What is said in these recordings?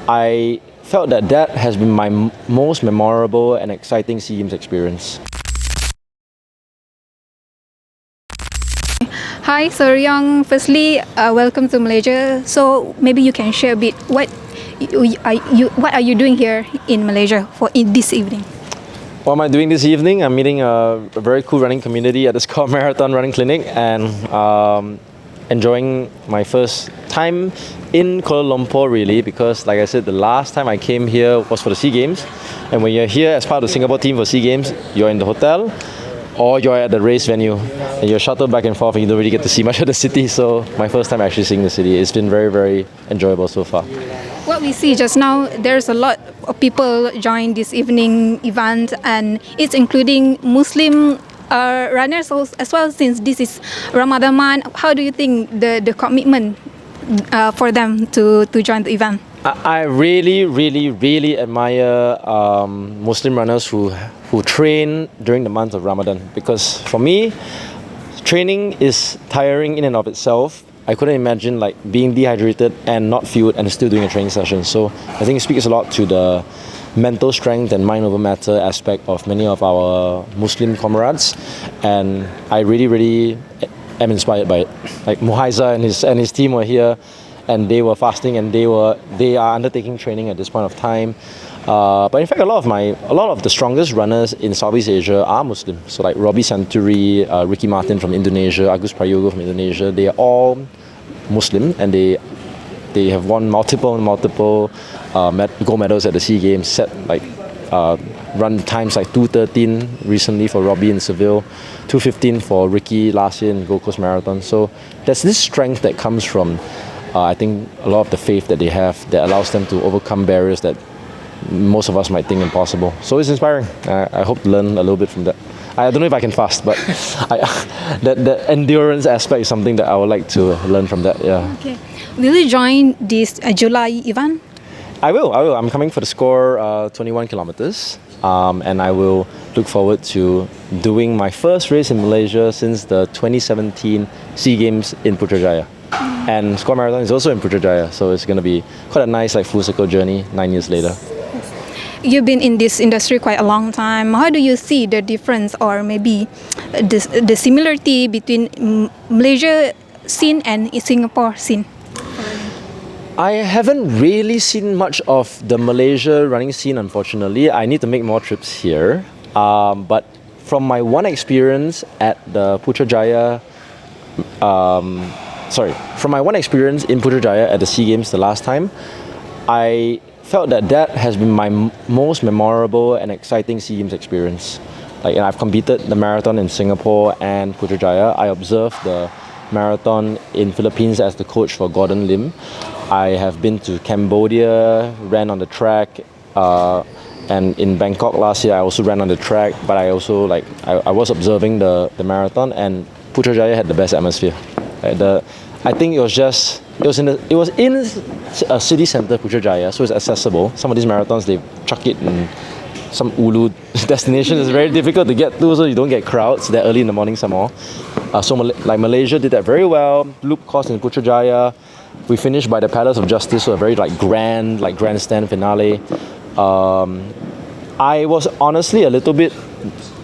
I felt that has been my most memorable and exciting SEA Games experience. Hi, Soh Rui Yong. Firstly, welcome to Malaysia. So maybe you can share a bit what are you doing here in Malaysia in this evening? What am I doing this evening? I'm meeting a very cool running community at the Score Marathon Running Clinic and enjoying my first time in Kuala Lumpur, really, because like I said, the last time I came here was for the SEA Games, and when you're here as part of the Singapore team for SEA Games, you're in the hotel or you're at the race venue and you're shuttled back and forth and you don't really get to see much of the city. So my first time actually seeing the city, it's been very, very enjoyable so far. What we see just now, there's a lot of people join this evening event, and it's including Muslim runners as well, since this is Ramadan month. How do you think the commitment for them to join the event? I really admire Muslim runners who train during the month of Ramadan, because for me, training is tiring in and of itself. I couldn't imagine like being dehydrated and not fueled and still doing a training session. So I think it speaks a lot to the mental strength and mind over matter aspect of many of our Muslim comrades, and I really am inspired by it. Like Muhaiza and his team were here, and they were fasting, and they are undertaking training at this point of time. But in fact, a lot of the strongest runners in Southeast Asia are Muslim. So like Robbie Santuri, Ricky Martin from Indonesia, Agus Prayogo from Indonesia, they are all Muslim, and they have won multiple gold medals at the SEA Games. Set like run times like 2:13 recently for Robbie in Seville, 2:15 for Ricky last year in Gold Coast Marathon. So there's this strength that comes from I think a lot of the faith that they have that allows them to overcome barriers that most of us might think impossible. So it's inspiring. I hope to learn a little bit from that. I don't know if I can fast, but the endurance aspect is something that I would like to learn from that. Yeah. Okay. Will you join this July event? I will. I'm coming for the Score 21 kilometers, and I will look forward to doing my first race in Malaysia since the 2017 SEA Games in Putrajaya. And Score Marathon is also in Putrajaya, so it's going to be quite a nice full circle journey 9 years later. You've been in this industry quite a long time. How do you see the difference, or maybe the similarity between Malaysia scene and Singapore scene? I haven't really seen much of the Malaysia running scene, unfortunately. I need to make more trips here. But from my one experience at the Putrajaya, from my one experience in Putrajaya at the SEA Games the last time, I felt that has been my most memorable and exciting SEA Games experience. Like, and I've competed the marathon in Singapore and Putrajaya. I observed the marathon in Philippines as the coach for Gordon Lim. I have been to Cambodia, ran on the track, and in Bangkok last year I also ran on the track. But I also I was observing the marathon, and Putrajaya had the best atmosphere. I think it was in a city centre, Putrajaya, so it's accessible. Some of these marathons, they chuck it in some ulu destination. It's very difficult to get to, so you don't get crowds that early in the morning some more. So Malaysia did that very well. Loop course in Putrajaya. We finished by the Palace of Justice, so a very grandstand finale. I was honestly a little bit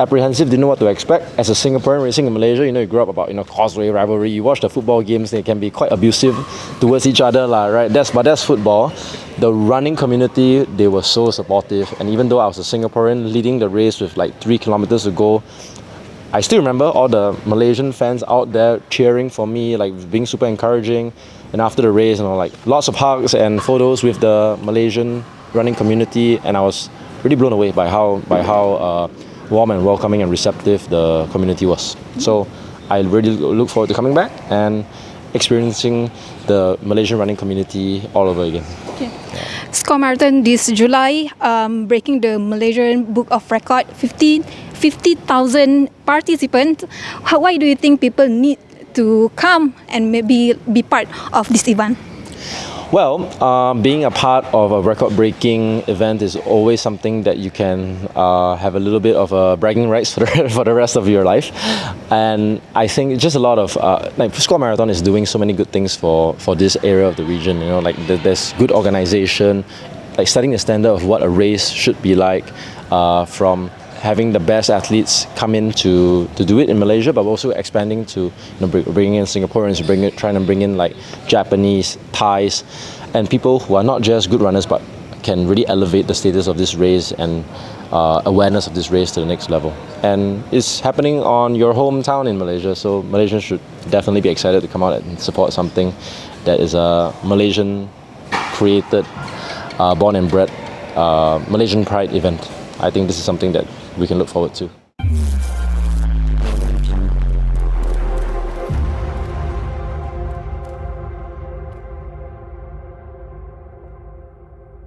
apprehensive, didn't know what to expect. As a Singaporean racing in Malaysia, you grew up about causeway rivalry. You watch the football games; they can be quite abusive towards each other, right? But that's football. The running community, they were so supportive, and even though I was a Singaporean leading the race with 3 kilometers to go, I still remember all the Malaysian fans out there cheering for me, being super encouraging. And after the race, lots of hugs and photos with the Malaysian running community, and I was really blown away by how warm and welcoming and receptive the community was. So I really look forward to coming back and experiencing the Malaysian running community all over again. Okay. Score Marathon this July, breaking the Malaysian Book of Record, 50,000 participants. Why do you think people need to come and maybe be part of this event? Well, being a part of a record-breaking event is always something that you can have a little bit of bragging rights for the rest of your life, and I think just a lot of like Squad Marathon is doing so many good things for this area of the region. You know, like there's good organization, like setting the standard of what a race should be like, from having the best athletes come in to do it in Malaysia, but also expanding to bringing in Singaporeans, trying to bring in like Japanese, Thais, and people who are not just good runners but can really elevate the status of this race and awareness of this race to the next level. And it's happening on your hometown in Malaysia, so Malaysians should definitely be excited to come out and support something that is a Malaysian created, born and bred Malaysian pride event. I think this is something that we can look forward to.